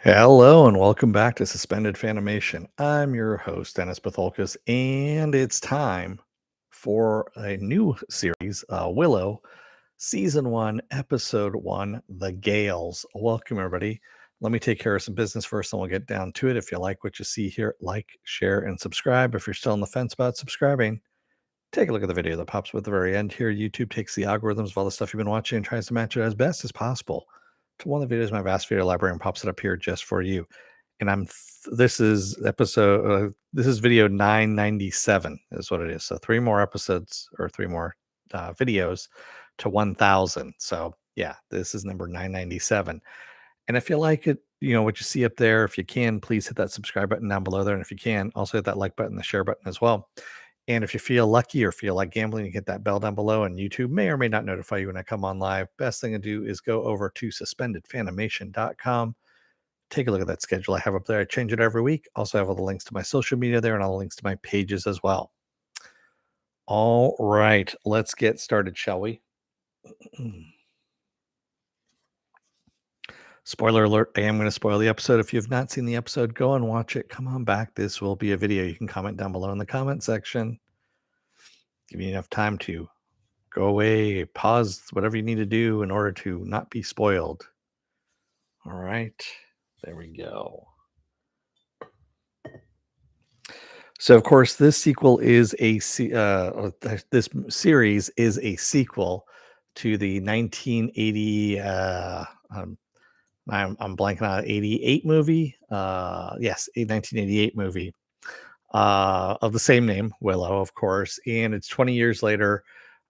Hello and welcome back to Suspended Fanimation. I'm your host, Dennis Bithoulkas, and it's time for a new series, Willow, Season 1, Episode 1, The Gales. Welcome, everybody. Let me take care of some business first, and we'll get down to it. If you like what you see here, like, share, and subscribe. If you're still on the fence about subscribing, take a look at the video that pops up at the very end here. YouTube takes the algorithms of all the stuff you've been watching and tries to match it as best as possible to one of the videos in my vast video library and pops it up here just for you. And this is this is video 997 is what it is. So three more episodes or three more videos to 1000. So yeah, this is number 997. And if you like it, what you see up there, if you can, please hit that subscribe button down below there. And if you can, also hit that like button, the share button as well. And if you feel lucky or feel like gambling, you hit that bell down below, and YouTube may or may not notify you when I come on live. Best thing to do is go over to suspendedfanimation.com. Take a look at that schedule I have up there. I change it every week. Also have all the links to my social media there and all the links to my pages as well. All right, let's get started, shall we? Spoiler alert, I am going to spoil the episode. If you have not seen the episode, go and watch it. Come on back. This will be a video. You can comment down below in the comment section. Give you enough time to go away, pause whatever you need to do in order to not be spoiled. All right, there we go. So, of course, this sequel is this series is a sequel to the 1980. I'm blanking on 88 movie. Yes, a 1988 movie of the same name, Willow, of course, and it's 20 years later.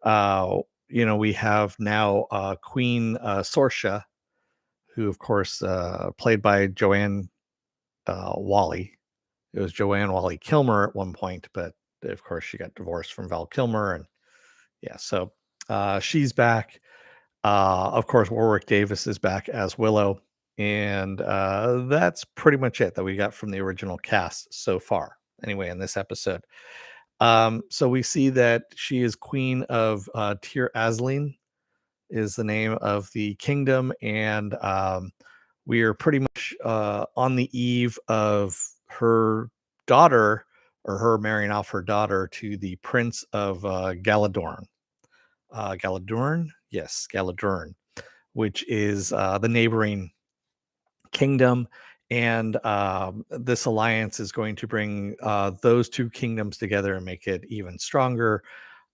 We have now Queen Sorsha, who, of course, played by Joanne Wally. It was Joanne Wally Kilmer at one point, but of course she got divorced from Val Kilmer, and yeah, so she's back. Of course, Warwick Davis is back as Willow, and that's pretty much it that we got from the original cast so far. Anyway, in this episode, so we see that she is queen of Tir Asleen, is the name of the kingdom, and we are pretty much on the eve of her daughter, or her marrying off her daughter to the Prince of Galadorn. Galadorn, yes, Galadorn, which is the neighboring kingdom. And this alliance is going to bring those two kingdoms together and make it even stronger.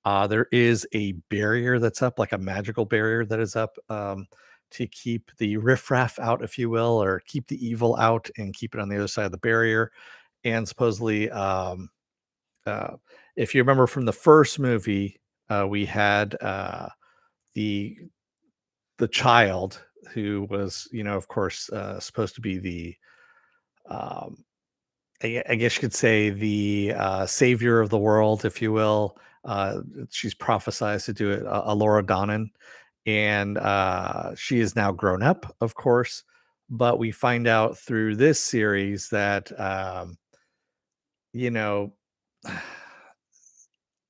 There is a barrier that's up, like a magical barrier that is up, to keep the riffraff out, if you will, or keep the evil out and keep it on the other side of the barrier. And supposedly, uh, if you remember from the first movie, we had the child who was, of course, supposed to be the um, I guess you could say the savior of the world, if you will. She's prophesized to do it, Alora Donnan, and she is now grown up, of course. But we find out through this series that you know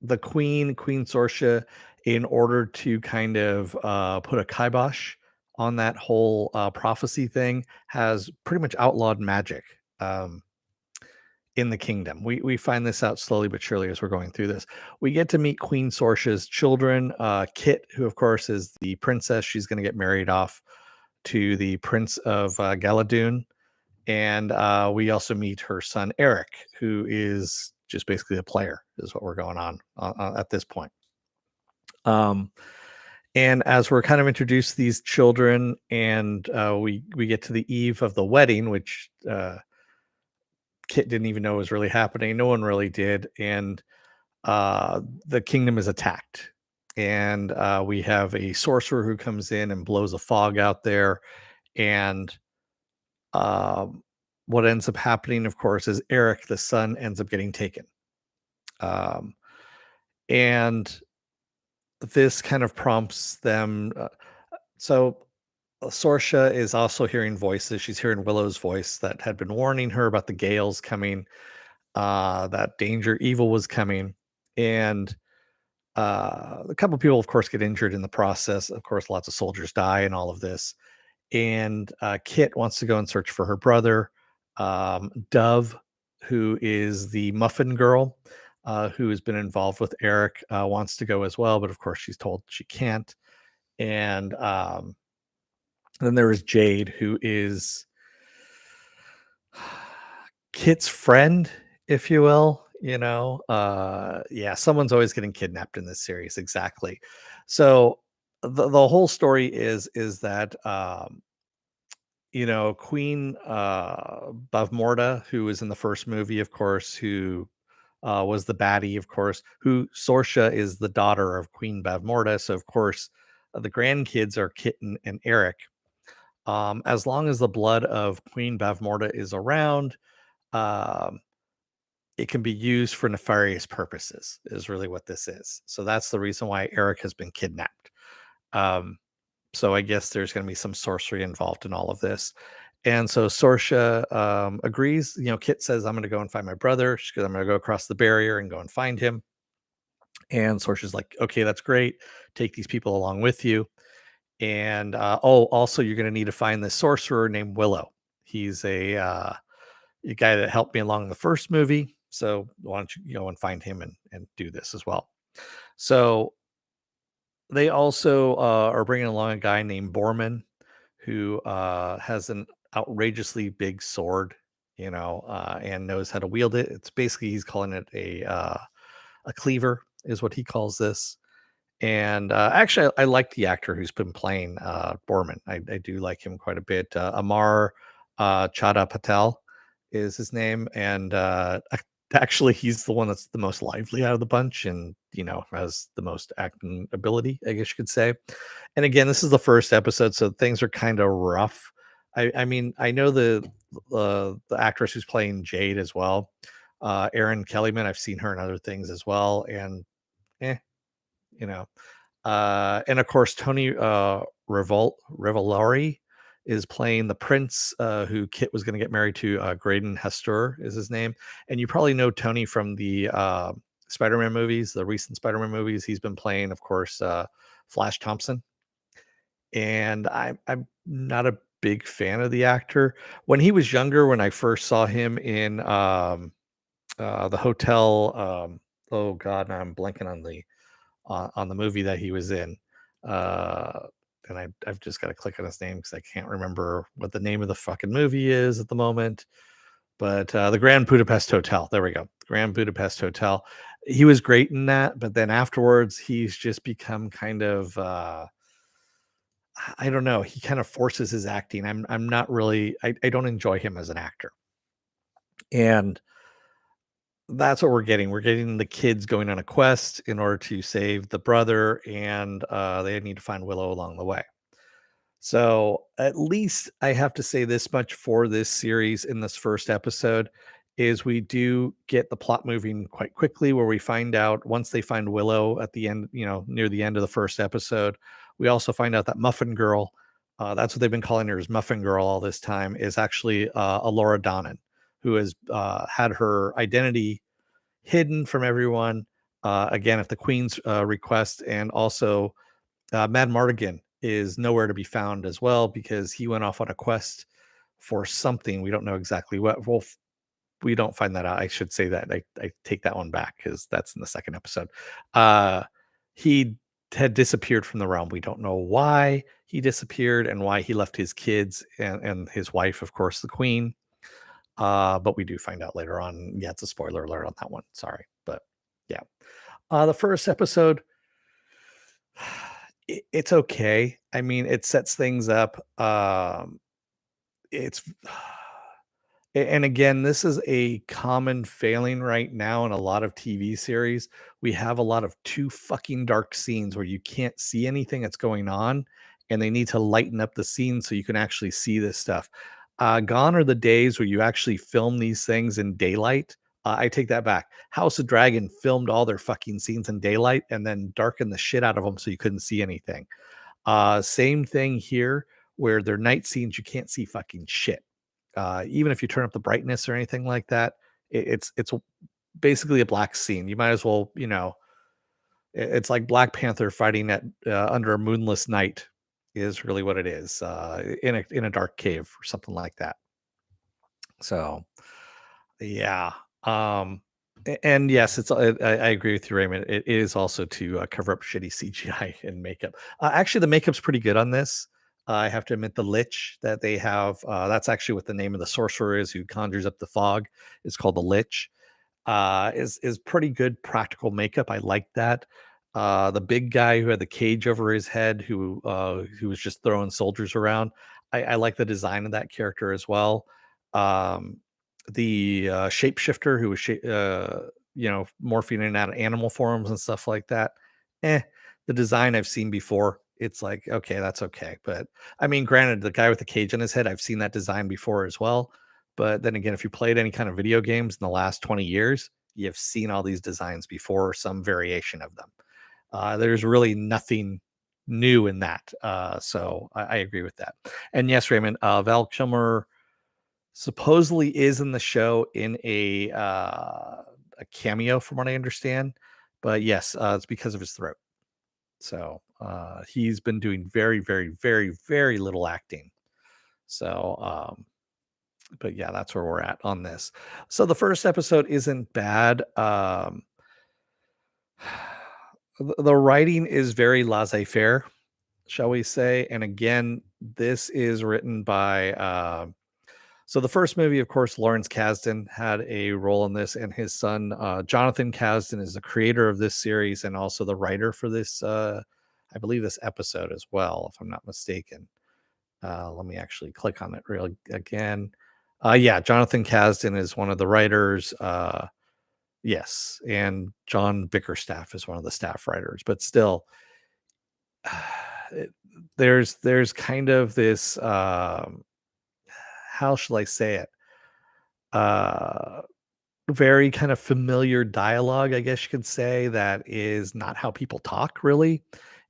the Queen Sorsha, in order to kind of put a kibosh on that whole prophecy thing, has pretty much outlawed magic. In the kingdom. We find this out slowly but surely as we're going through this. We get to meet Queen Sorsha's children, Kit, who of course is the princess. She's going to get married off to the Prince of Galadun, and we also meet her son Eric, who is just basically a player. Is what we're going on at this point. And as we're kind of introduced to these children, and we get to the eve of the wedding, which Kit didn't even know was really happening. No one really did. And the kingdom is attacked. And we have a sorcerer who comes in and blows a fog out there. And what ends up happening, of course, is Eric, the son, ends up getting taken. And this kind of prompts them. So Sorsha is also hearing voices. She's hearing Willow's voice that had been warning her about the gales coming, that danger, evil was coming. And a couple of people, of course, get injured in the process. Of course, lots of soldiers die in all of this. and Kit wants to go and search for her brother. Dove, who is the muffin girl, who has been involved with Eric, wants to go as well, but of course she's told she can't. And then there is Jade, who is Kit's friend, if you will. Yeah, someone's always getting kidnapped in this series. Exactly. So the whole story is that Queen Bavmorda, who was in the first movie, of course, who was the baddie, of course, who Sorsha is the daughter of Queen Bavmorda. So, of course, the grandkids are Kitten and Eric. As long as the blood of Queen Bavmorda is around, um, it can be used for nefarious purposes, is really what this is. So, that's the reason why Eric has been kidnapped. Um, so I guess there's going to be some sorcery involved in all of this. And so Sorsha agrees. Kit says, I'm going to go and find my brother. She goes, I'm going to go across the barrier and go and find him. And Sorsha's like, okay, that's great. Take these people along with you. And also, you're going to need to find this sorcerer named Willow. He's a guy that helped me along in the first movie. So why don't you go and find him and do this as well? So they also are bringing along a guy named Borman, who has an outrageously big sword, and knows how to wield it. It's basically he's calling it a cleaver, is what he calls this. And actually, I like the actor who's been playing Borman. I do like him quite a bit. Amar Chada Patel is his name, and actually, he's the one that's the most lively out of the bunch, and has the most acting ability, I guess you could say. And again, this is the first episode, so things are kind of rough. I mean, I know the actress who's playing Jade as well, Erin Kellyman. I've seen her in other things as well, and eh, you know. And of course, Tony Revolori is playing the prince who Kit was going to get married to. Graydon Hestur is his name. And you probably know Tony from the Spider-Man movies, the recent Spider-Man movies. He's been playing, of course, Flash Thompson. And I'm not a big fan of the actor. When he was younger, when I first saw him in the hotel, oh God, now I'm blanking on the movie that he was in. Uh, and I've just got to click on his name because I can't remember what the name of the fucking movie is at the moment. But the Grand Budapest Hotel. There we go. Grand Budapest Hotel. He was great in that, but then afterwards, he's just become kind of I don't know. He kind of forces his acting. I'm not really. I don't enjoy him as an actor, and that's what we're getting. We're getting the kids going on a quest in order to save the brother, and they need to find Willow along the way. So at least I have to say this much for this series in this first episode is we do get the plot moving quite quickly where we find out once they find Willow at the end, near the end of the first episode, we also find out that Muffin Girl, that's what they've been calling her as Muffin Girl all this time, is actually Alora Donnan, who has had her identity hidden from everyone. Again, at the Queen's request, and also Mad Mardigan is nowhere to be found as well because he went off on a quest for something. We don't know exactly what. Well, we don't find that out. I should say that. I take that one back because that's in the second episode. He had disappeared from the realm. We don't know why he disappeared and why he left his kids and his wife, of course, the queen. But we do find out later on. Yeah, it's a spoiler alert on that one. Sorry. But yeah. The first episode, it's okay. I mean, it sets things up. It's and again, this is a common failing right now in a lot of TV series. We have a lot of too fucking dark scenes where you can't see anything that's going on, and they need to lighten up the scene so you can actually see this stuff. Gone are the days where you actually film these things in daylight. I take that back. House of Dragon filmed all their fucking scenes in daylight and then darkened the shit out of them so you couldn't see anything. Same thing here, where they're night scenes, you can't see fucking shit. Even if you turn up the brightness or anything like that, it's basically a black scene. You might as well, it's like Black Panther fighting at under a moonless night. is really what it is, in a dark cave or something like that. So, yeah, um, and yes, I agree with you, Raymond. It is also to, cover up shitty CGI and makeup. Actually, the makeup's pretty good on this. I have to admit the lich that they have, that's actually what the name of the sorcerer is who conjures up the fog. It's called the lich. Is pretty good practical makeup. I like that. The big guy who had the cage over his head, who was just throwing soldiers around. I like the design of that character as well. Um, the shapeshifter who was morphing in and out of animal forms and stuff like that. Eh, the design I've seen before. It's like okay, that's okay. But I mean, granted, the guy with the cage on his head, I've seen that design before as well. But then again, if you played any kind of video games in the last 20 years, you've seen all these designs before, or some variation of them. There's really nothing new in that. So I agree with that. And yes, Raymond, Val Kilmer supposedly is in the show in a cameo, from what I understand. But yes, it's because of his throat. So he's been doing very, very, very, very little acting. So but yeah, that's where we're at on this. So the first episode isn't bad. The writing is very laissez-faire, shall we say? And again, this is written by. So the first movie, of course, Lawrence Kasdan had a role in this, and his son Jonathan Kasdan is the creator of this series and also the writer for this. I believe this episode as well, if I'm not mistaken. Let me actually click on it real again. Yeah, Jonathan Kasdan is one of the writers. Yes, and John Bickerstaff is one of the staff writers. But still, it, there's kind of this. How shall I say it? Uh, Very kind of familiar dialogue, I guess you could say, that is not how people talk really.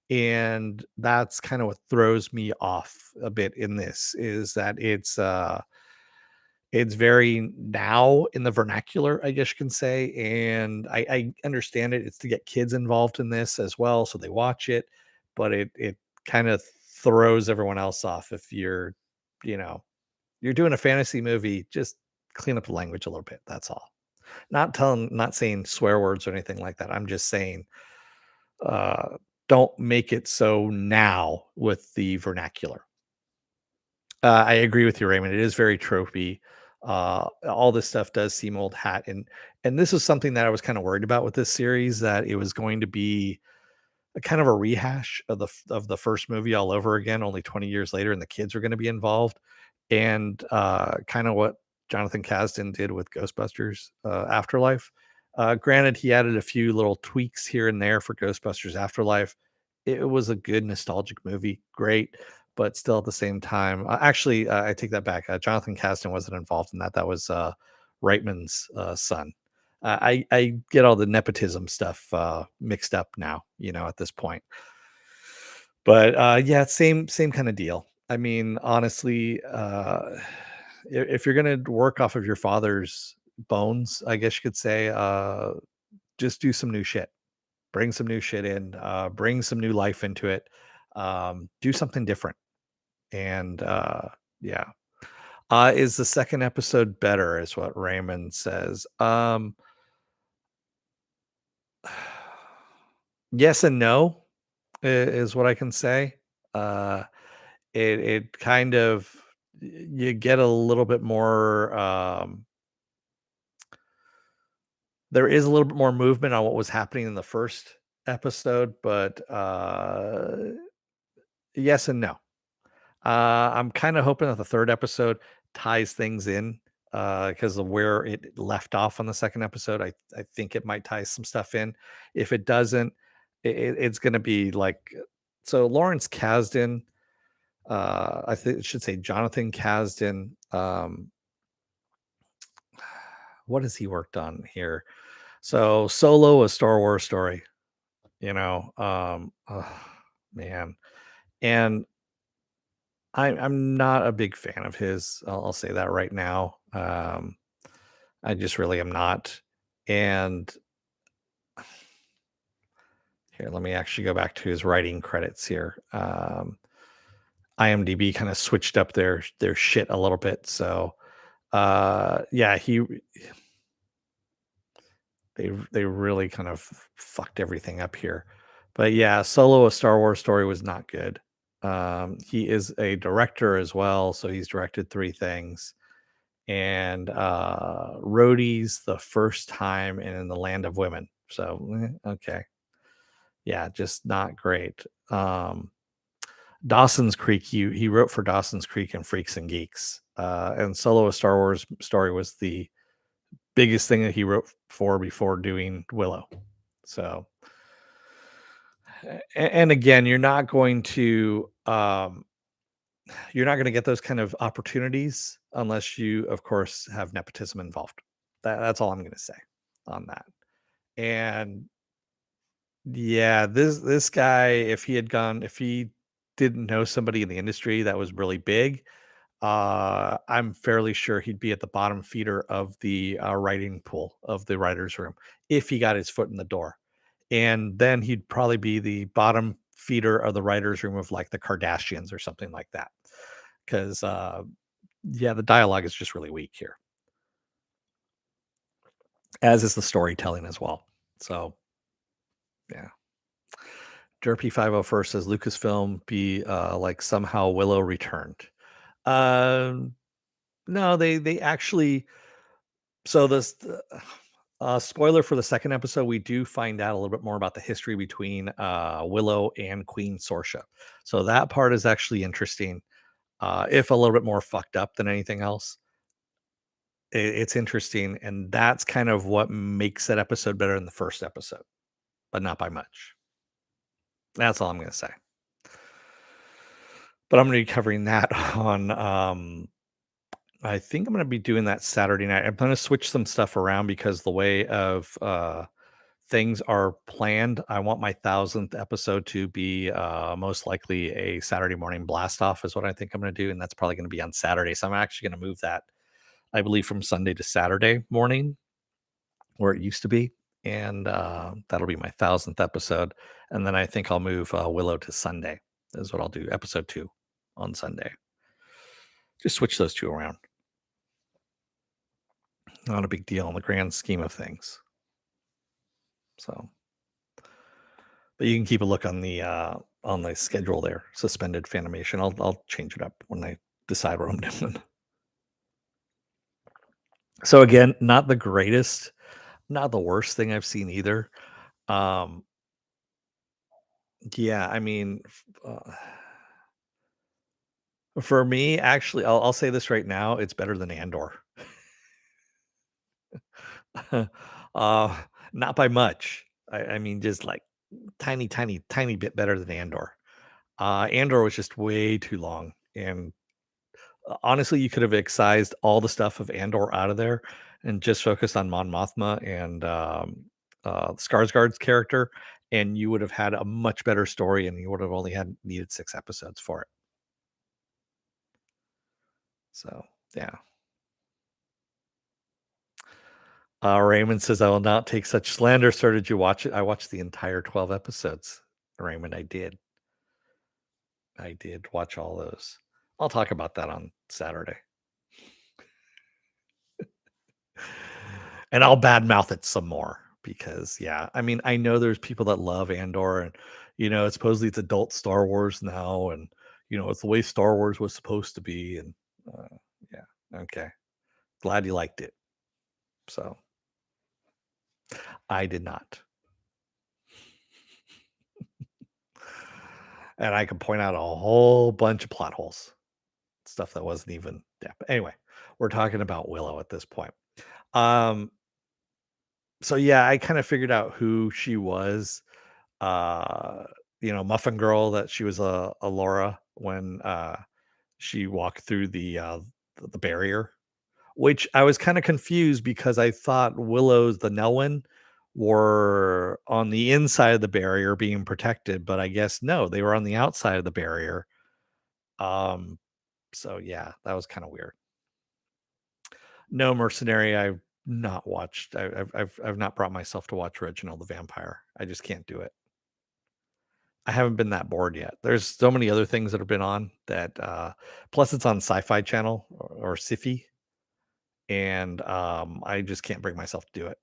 And that's kind of what throws me off a bit in this is that it's very now in the vernacular, I guess you can say, and I understand it. It's to get kids involved in this as well, so they watch it, but it kind of throws everyone else off if you know, you're doing a fantasy movie, just clean up the language a little bit. That's all. Not saying swear words or anything like that. I'm just saying, uh, don't make it so now with the vernacular. I agree with you, Raymond. It is very tropey. All this stuff does seem old hat, and this is something that I was kind of worried about with this series that it was going to be a kind of a rehash of the first movie all over again, only 20 years later, and the kids are going to be involved, and kind of what Jonathan Kasdan did with Ghostbusters Afterlife. Granted, he added a few little tweaks here and there for Ghostbusters Afterlife. It was a good nostalgic movie, great, but still at the same time, actually, I take that back. Jonathan Kasdan wasn't involved in that. That was Reitman's son. I get all the nepotism stuff mixed up now, at this point. But yeah, same kind of deal. I mean, honestly, if you're gonna work off of your father's bones, I guess you could say, just do some new shit. Bring some new shit in. Bring some new life into it. Do something different. And yeah, is the second episode better? Is what Raymond says. Yes and no is what I can say. Uh, it kind of you get a little bit more. There is a little bit more movement on what was happening in the first episode, but yes and no. I'm kind of hoping that the third episode ties things in because of where it left off on the second episode. I think it might tie some stuff in. If it doesn't, it's going to be like so. Lawrence Kasdan, I think it should say Jonathan Kasdan. What has he worked on here? So Solo, a Star Wars story. Man, and I'm not a big fan of his. I'll say that right now. I just really am not. And here, let me actually go back to his writing credits here. IMDb kind of switched up their shit a little bit. So yeah, they really kind of fucked everything up here. But yeah, Solo: A Star Wars Story was not good. He is a director as well, so he's directed 3 things. And Rhodey's The First Time and In the Land of Women. So, okay. Yeah, just not great. Dawson's Creek, he wrote for Dawson's Creek and Freaks and Geeks. And Solo: A Star Wars Story was the biggest thing that he wrote for before doing Willow. So, and again, you're not going to get those kind of opportunities unless you, of course, have nepotism involved. That's all I'm going to say on that. And yeah, this guy, if he didn't know somebody in the industry that was really big, I'm fairly sure he'd be at the bottom feeder of the writing pool of the writers' room if he got his foot in the door. And then he'd probably be the bottom feeder of the writers' room of like the Kardashians or something like that. Because yeah, the dialogue is just really weak here, as is the storytelling as well. So yeah. Derpy 501st says Lucasfilm be like somehow Willow returned. Um, no, they actually. So this spoiler for the second episode, we do find out a little bit more about the history between Willow and Queen Sorsha. So that part is actually interesting, if a little bit more fucked up than anything else. It's interesting, and that's kind of what makes that episode better than the first episode, but not by much. That's all I'm going to say. But I'm going to be covering that on. I think I'm going to be doing that Saturday night. I'm going to switch some stuff around because the way of things are planned. I want my 1,000th episode to be most likely a Saturday morning blast off, is what I think I'm going to do. And that's probably going to be on Saturday. So I'm actually going to move that, I believe, from Sunday to Saturday morning where it used to be. And that'll be my 1,000th episode. And then I think I'll move Willow to Sunday, is what I'll do. Episode 2 on Sunday. Just switch those two around. Not a big deal in the grand scheme of things. So, but you can keep a look on the schedule there. Suspended Fanimation. I'll change it up when I decide what I'm doing. So again, not the greatest, not the worst thing I've seen either. Um, yeah, I mean, for me, actually, I'll say this right now: it's better than Andor. uh, not by much. I mean, just like tiny, tiny, tiny bit better than Andor. Andor was just way too long, and honestly, you could have excised all the stuff of Andor out of there and just focused on Mon Mothma and Skarsgård's character, and you would have had a much better story, and you would have only had needed 6 episodes for it. So yeah. Raymond says, "I will not take such slander." Sir, did you watch it? I watched the entire 12 episodes. Raymond, I did. I did watch all those. I'll talk about that on Saturday. And I'll badmouth it some more because, yeah, I mean, I know there's people that love Andor, and supposedly it's adult Star Wars now, and it's the way Star Wars was supposed to be, and yeah, okay, glad you liked it. So I did not, and I can point out a whole bunch of plot holes, stuff that wasn't even. Yeah, but anyway, we're talking about Willow at this point. Um, so yeah, I kind of figured out who she was. uh Muffin Girl, that she was a Laura when she walked through the barrier, which I was kind of confused because I thought Willow's the Nelwyn were on the inside of the barrier being protected, but I guess no, they were on the outside of the barrier. um so yeah, that was kind of weird. No, Mercenary, I've not watched. I've not brought myself to watch Reginald the Vampire. I just can't do it. I haven't been that bored yet. There's so many other things that have been on that, plus it's on Sci-Fi Channel or Sci-Fi, and, I just can't bring myself to do it.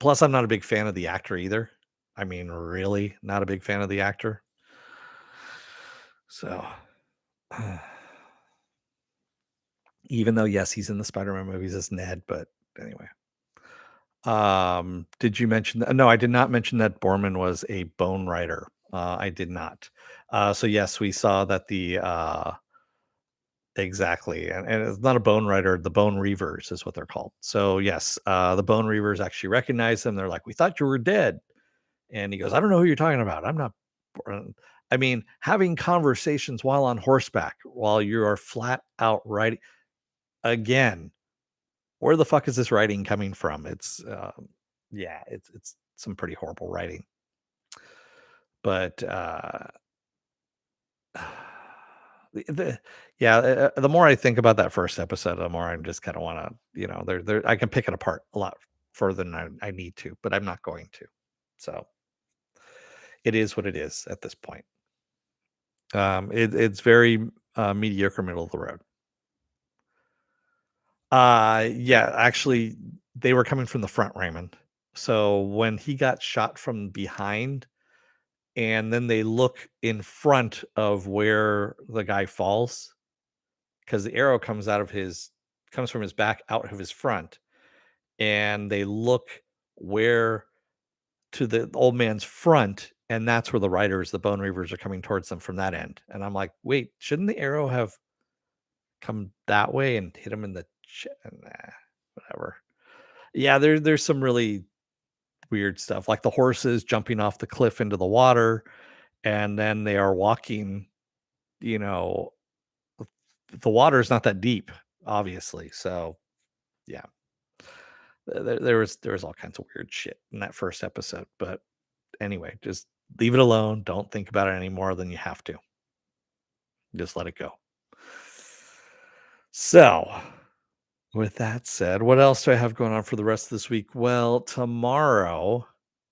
Plus, I'm not a big fan of the actor either. I mean, really not a big fan of the actor. So, even though, yes, he's in the Spider-Man movies as Ned, but anyway. Did you mention that? No, I did not mention that Borman was a bone writer. I did not. So yes, we saw that exactly, and it's not a bone writer. The bone reavers is what they're called. So yes, the bone reavers actually recognize them. They're like, "We thought you were dead," and he goes, "I don't know who you're talking about. I'm not." I mean, having conversations while on horseback, while you are flat out writing again. Where the fuck is this writing coming from? Yeah, it's some pretty horrible writing. But the yeah, the more I think about that first episode, the more I just kind of want to, there I can pick it apart a lot further than I need to, but I'm not going to. So it is what it is at this point. It's very mediocre, middle of the road. Yeah, actually, they were coming from the front, Raymond. So when he got shot from behind, and then they look in front of where the guy falls, because the arrow comes from his back out of his front, and they look where to the old man's front, and that's where the Bone Reavers are coming towards them from that end. And I'm like, wait, shouldn't the arrow have come that way and hit him in the chest? Nah, whatever. Yeah, there's some really weird stuff, like the horses jumping off the cliff into the water, and then they are walking, you know, the water is not that deep, obviously. So yeah, there was all kinds of weird shit in that first episode. But anyway, just leave it alone. Don't think about it any more than you have to. Just let it go. So with that said, what else do I have going on for the rest of this week? Well, tomorrow,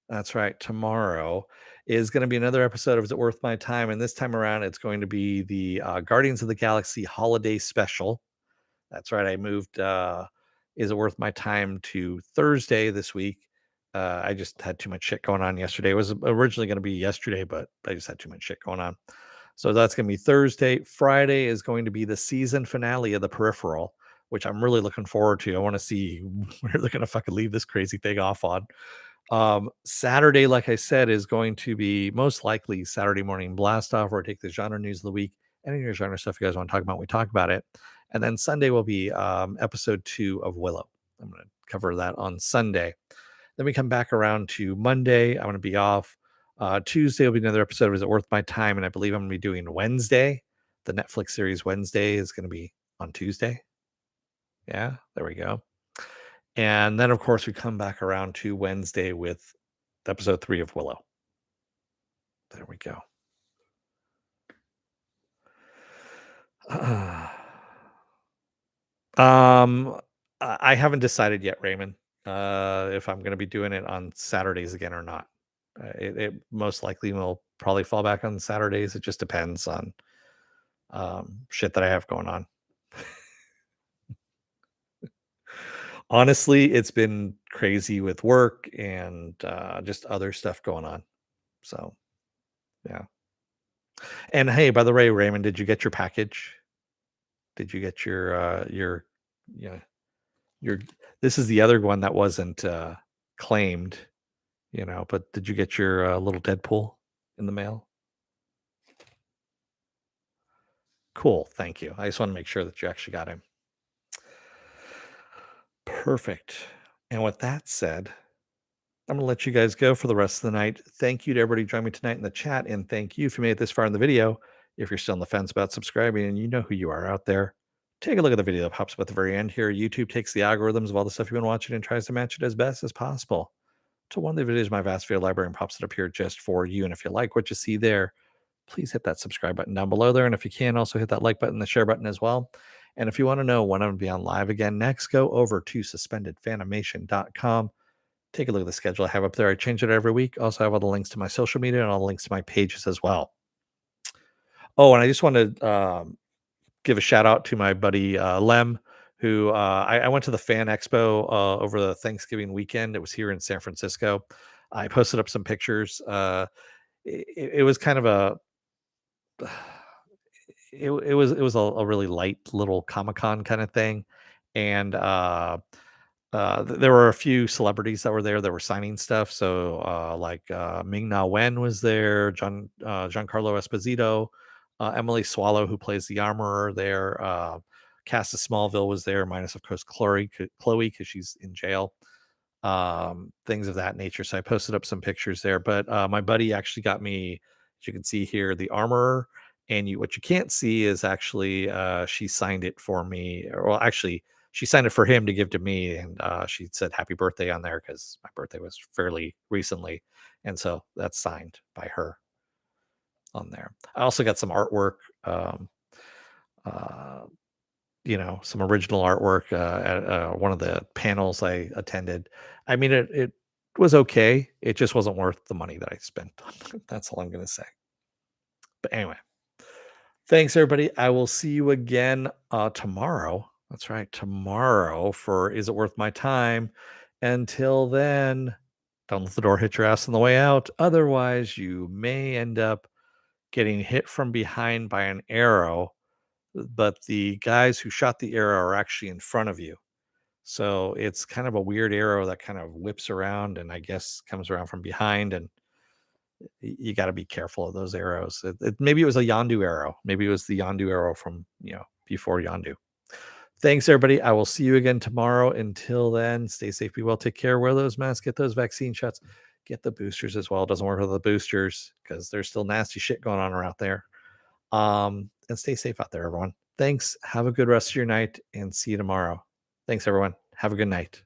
that's right, tomorrow is going to be another episode of Is It Worth My Time? And this time around, it's going to be the Guardians of the Galaxy Holiday Special. That's right, I moved Is It Worth My Time to Thursday this week. I just had too much shit going on yesterday. It was originally going to be yesterday, but I just had too much shit going on. So that's going to be Thursday. Friday is going to be the season finale of The Peripheral, which I'm really looking forward to. I want to see where they're going to fucking leave this crazy thing off on. Saturday, like I said, is going to be most likely Saturday Morning Blast Off, where I take the genre news of the week. Any of your genre stuff you guys want to talk about, we talk about it. And then Sunday will be episode 2 of Willow. I'm going to cover that on Sunday. Then we come back around to Monday. I'm going to be off. Tuesday will be another episode of Is It Worth My Time? And I believe I'm going to be doing Wednesday. The Netflix series Wednesday is going to be on Tuesday. Yeah, there we go. And then, of course, we come back around to Wednesday with episode 3 of Willow. There we go. I haven't decided yet, Raymond, if I'm going to be doing it on Saturdays again or not. It most likely will probably fall back on Saturdays. It just depends on shit that I have going on. Honestly, it's been crazy with work and just other stuff going on. So, yeah. And hey, by the way, Raymond, did you get your package? Did you get yeah, your this is the other one that wasn't claimed, but did you get your little Deadpool in the mail? Cool, thank you. I just want to make sure that you actually got him. Perfect. And with that said, I'm gonna let you guys go for the rest of the night. Thank you to everybody joining me tonight in the chat, and thank you if you made it this far in the video. If you're still on the fence about subscribing and you know who you are out there, take a look at the video that pops up at the very end here. YouTube takes the algorithms of all the stuff you've been watching and tries to match it as best as possible to one of the videos in my vast video library and pops it up here just for you. And if you like what you see there, please hit that subscribe button down below there. And if you can, also hit that like button, the share button as well. And if you want to know when I'm going to be on live again next, go over to suspendedfanimation.com. Take a look at the schedule I have up there. I change it every week. Also have all the links to my social media and all the links to my pages as well. Oh, and I just want to give a shout out to my buddy Lem, who I went to the Fan Expo over the Thanksgiving weekend. It was here in San Francisco. I posted up some pictures. It was kind of a it was a really light little Comic Con kind of thing, and there were a few celebrities that were there that were signing stuff. So like Ming Na Wen was there, Giancarlo Esposito, Emily Swallow, who plays the armorer there. Cast of Smallville was there, minus of course Chloe because she's in jail. Things of that nature. So I posted up some pictures there. But my buddy actually got me, as you can see here, the armorer. And what you can't see is actually she signed it for me. Or well, actually, she signed it for him to give to me, and she said "Happy Birthday" on there because my birthday was fairly recently, and so that's signed by her on there. I also got some artwork. Uh, some original artwork at one of the panels I attended. I mean, it was okay. It just wasn't worth the money that I spent on it. That's all I'm going to say. But anyway, thanks everybody. I will see you again tomorrow. That's right, tomorrow for Is It Worth My Time? Until then, don't let the door hit your ass on the way out. Otherwise, you may end up getting hit from behind by an arrow, but the guys who shot the arrow are actually in front of you. So it's kind of a weird arrow that kind of whips around and I guess comes around from behind. And you got to be careful of those arrows. Maybe it was a Yondu arrow. Maybe it was the Yondu arrow from, before Yondu. Thanks, everybody. I will see you again tomorrow. Until then, stay safe, be well, take care, wear those masks, get those vaccine shots, get the boosters as well. It doesn't work with the boosters because there's still nasty shit going on around there. And stay safe out there, everyone. Thanks. Have a good rest of your night and see you tomorrow. Thanks, everyone. Have a good night.